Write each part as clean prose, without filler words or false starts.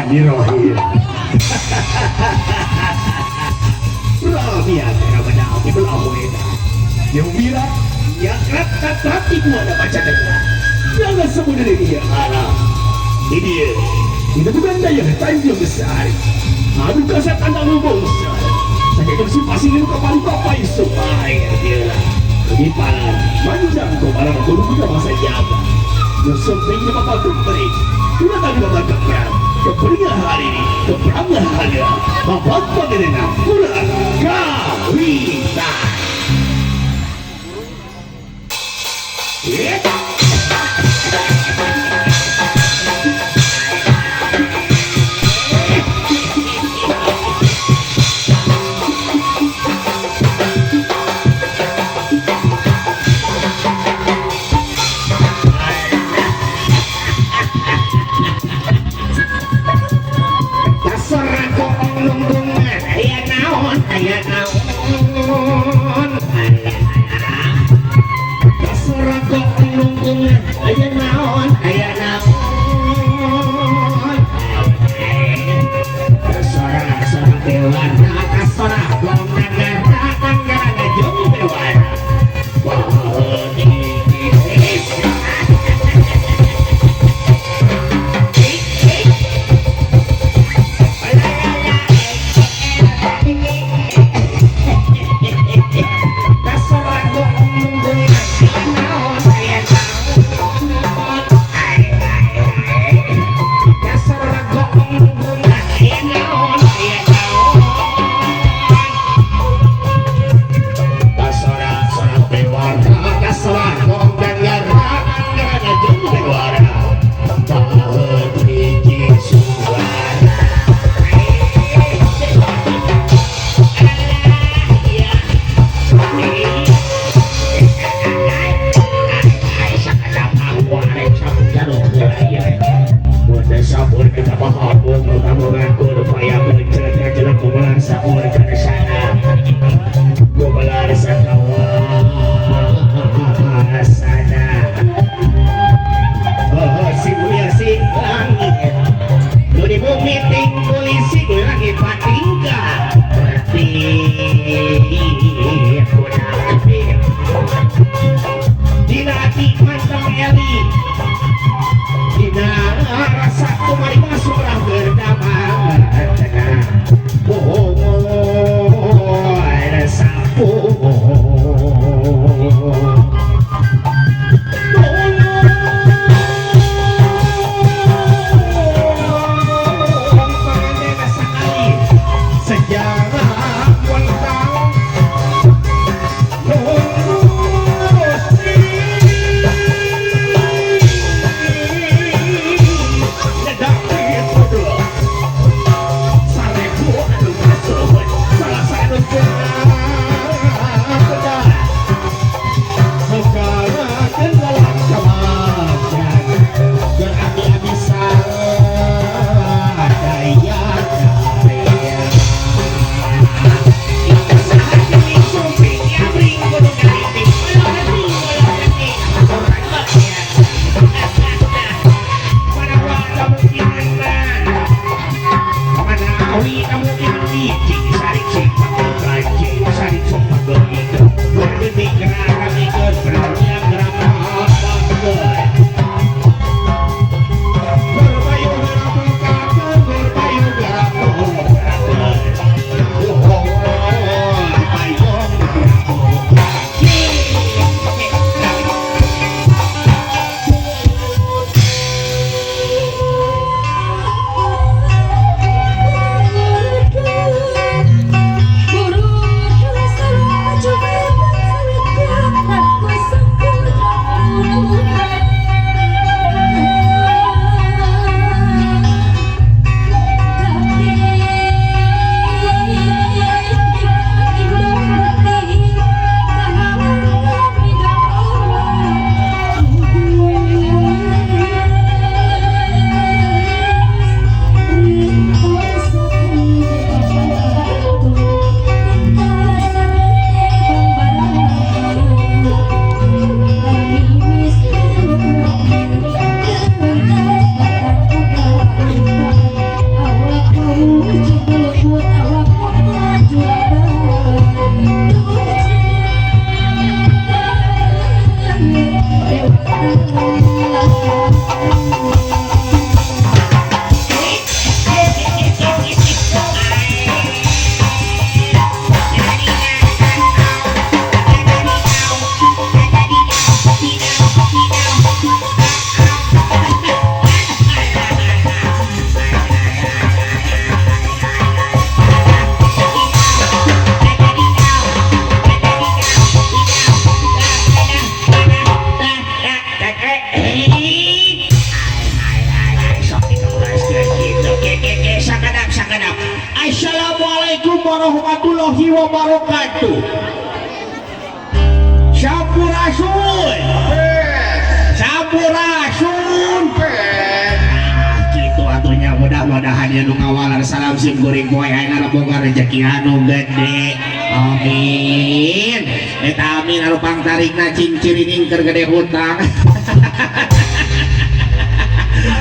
Bismillahirrahmanirrahim. Rabiat kepada Abdul Aweda yang bilang ya kata ibu ada baca dengar jangan sebut dari dia haram ini dia itu bukan daya tanjung besar aduh kasat anak bangsa saya bersih pasti ini kepala bapak supaya dia di palan manjang kau malam guru juga masa jaga yang sempingnya bapak kembali kita tadi bapak kembali kepergian hari ini kepergian hari ini bapak pengenang kurang kawita wabarakatuh. Sampurasun. Sampurasun. Gitu atunya mudah-mudahan ya nu kawalar salam sim goreng poe ayeuna boga rezeki anu gede. Amin. Eta amin anu pangtarikna cincirining keur gede hutang.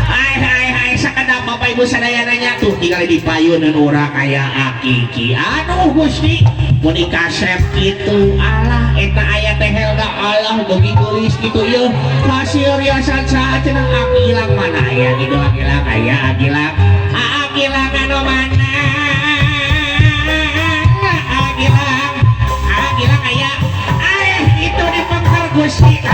Hai sakadap Bapak Ibu sadayananya tuh tinggal dipayuneun urang aya akiki. Aduh Gusti, mun dikasep kitu alah eta aya teh helga Allah beuki geulis kitu yeuh. Kasir riasan saha cenah agilang mana aya kitu agilang aya agilang. Agilang anu mana? Agilang aya. Itu dipengker Gusti.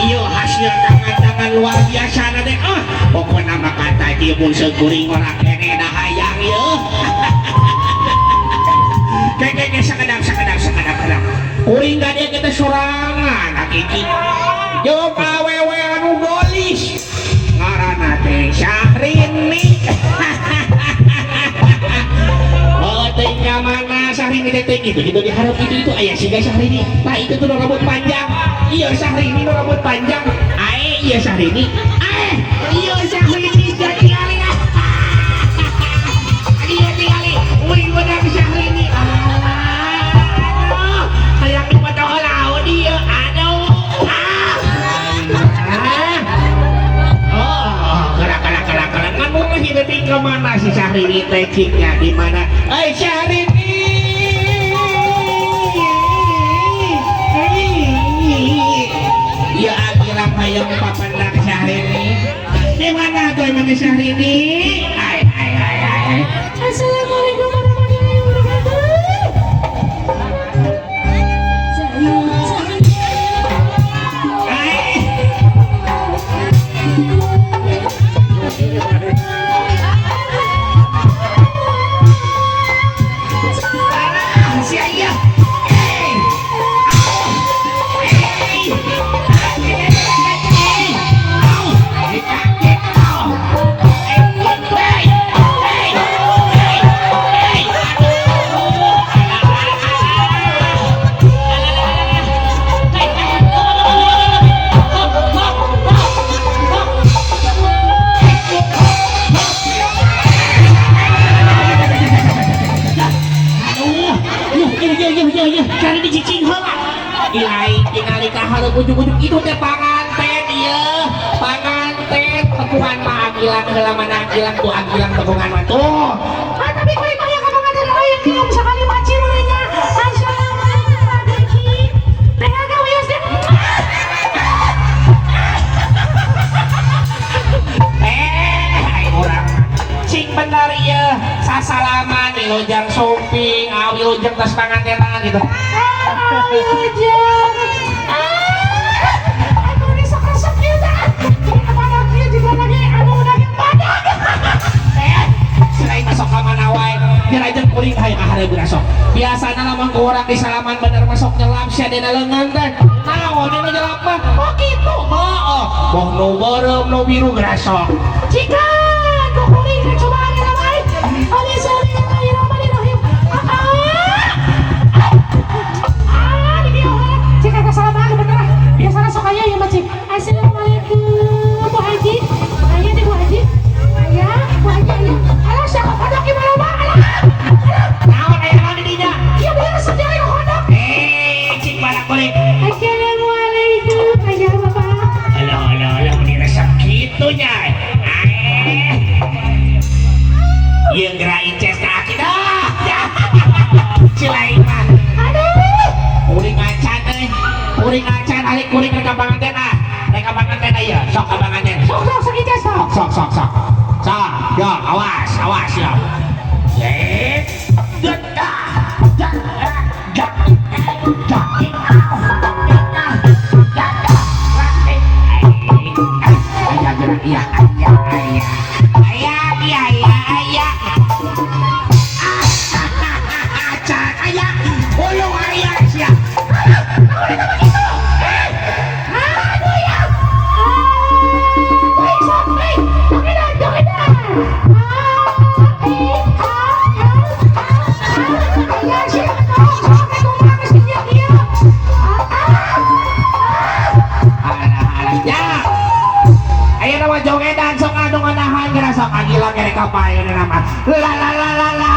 Iyo hasil tangan-tangan luar biasa na deh. Pokoknya mah kata dia mun seguring orang kene dah hayang yeuh. Keke sakadap. Kuring gade kita sorangan akiki. Jeung awewe anu golis. Ngaranna teh Syahrini. Oh teh mana Syahrini teh gitu diharap itu aya siga Syahrini. Nah itu tuh rambut panjang. Iya Syahrini rambut panjang. Iya Syahrini. Iya Syahrini jadi kali ya. Iya tinggali. Wih wedang Syahrini. Aduh, kayak di mata laut dia. Aduh. Gerak. Kan mau hidup ke mana si Syahrini tekniknya di mana? Syahrini. Ya agilang hayang papandak Syahrini. Di mana tuh emang Syahrini? Assalamualaikum warahmatullahi wabarakatuh. Cari di cicing heula. Ilai tinggali ka hareup ujug-ujug itu teh panganten ieu. Panganten tepungan mah agilang heula mana agilang tuh agilang tepungan mah tuh. Tapi kuring mah yang panganten aya kieu sakali macir urang nya. Assalamualaikum warahmatullahi wabarakatuh. Teh gaweus teh. Hai urang. Cing bener ieu sasalaman wilujeng sumping, wilujeng tos pangantenan gitu. Wilujeng. Aduh ini sok-sok ieu tah. Apa kieu juga lagi aduh lagi badak. Selain masuk ka mana wae, dirajeng kuring hayang hareup sok. Biasana lamun ku urang di salaman bener masuk nyelam sia dina leungeun teh. Naon dina nyelam mah? Oh kitu. Heuh. Boh nu beureum nu biru grasok. Cikan ku kuring coba baik. Bismillahirrahmanirrahim. Cik agak salah banget bener. Biasanya sok aya ya macik. Assalamualaikum Bu Haji. Aya teh Bu Haji. Aya Bu Haji aya. Alah sia kodok ieu mah loba. Naon aya naon di dinya? Ieu bener sedaya kodok. Cik badak kulit. Assalamualaikum. Aya Bapak. Alah mun resep kitu nya. Yang gerak inces ke aki dah cilain mah aduh kuring acan alik kuring reka banganten iya sok ka banganten sok inces sok ya awas ya bawa jogedan sok anu nganahan geura sok agilang gere kapaeun nama la la la la la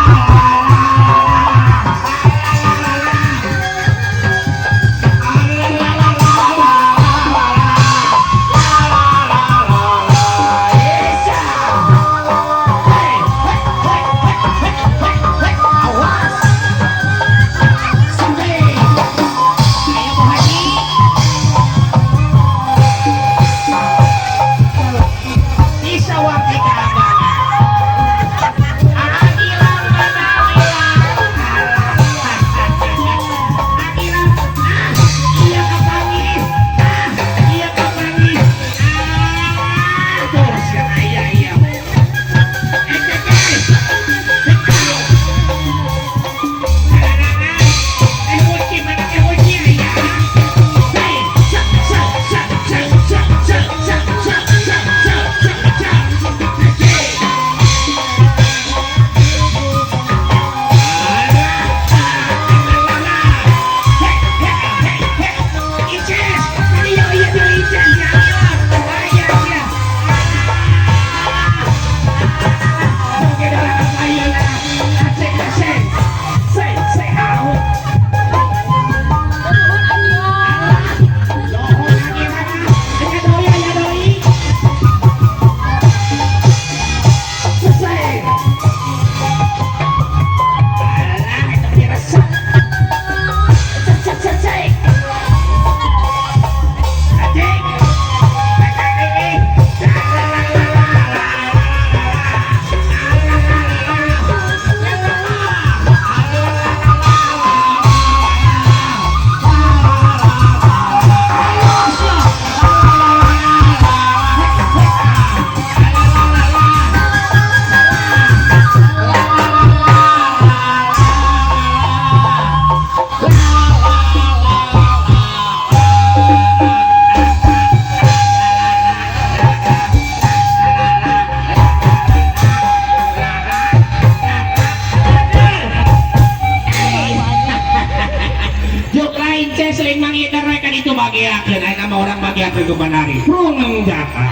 bagiakeun aya nama orang bagiakeun ku Banari Runeng Jaka.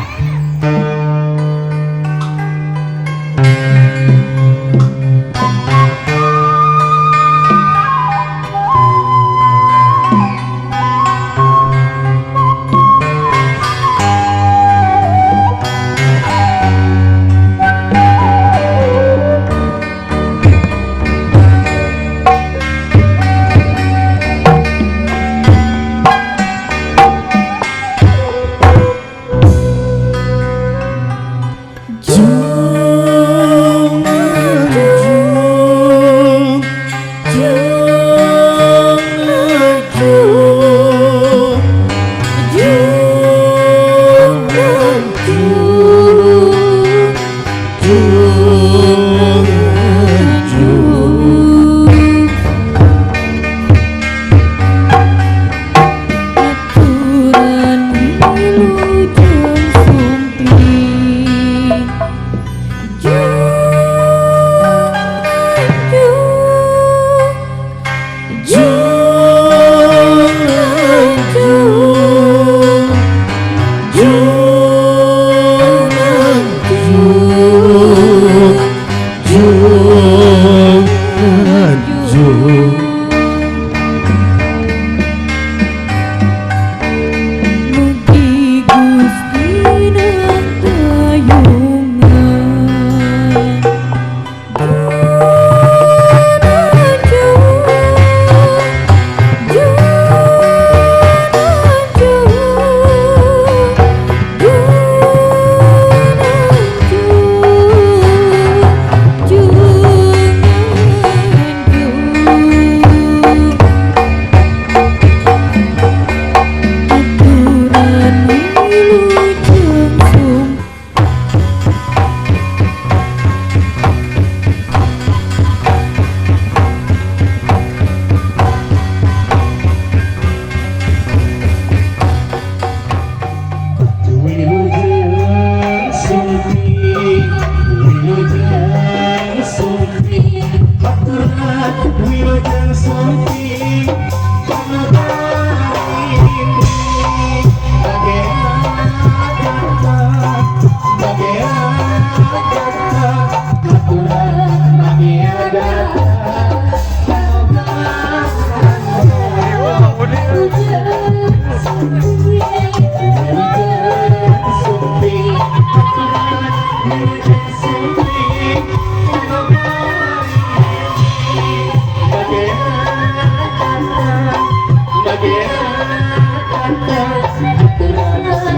Terus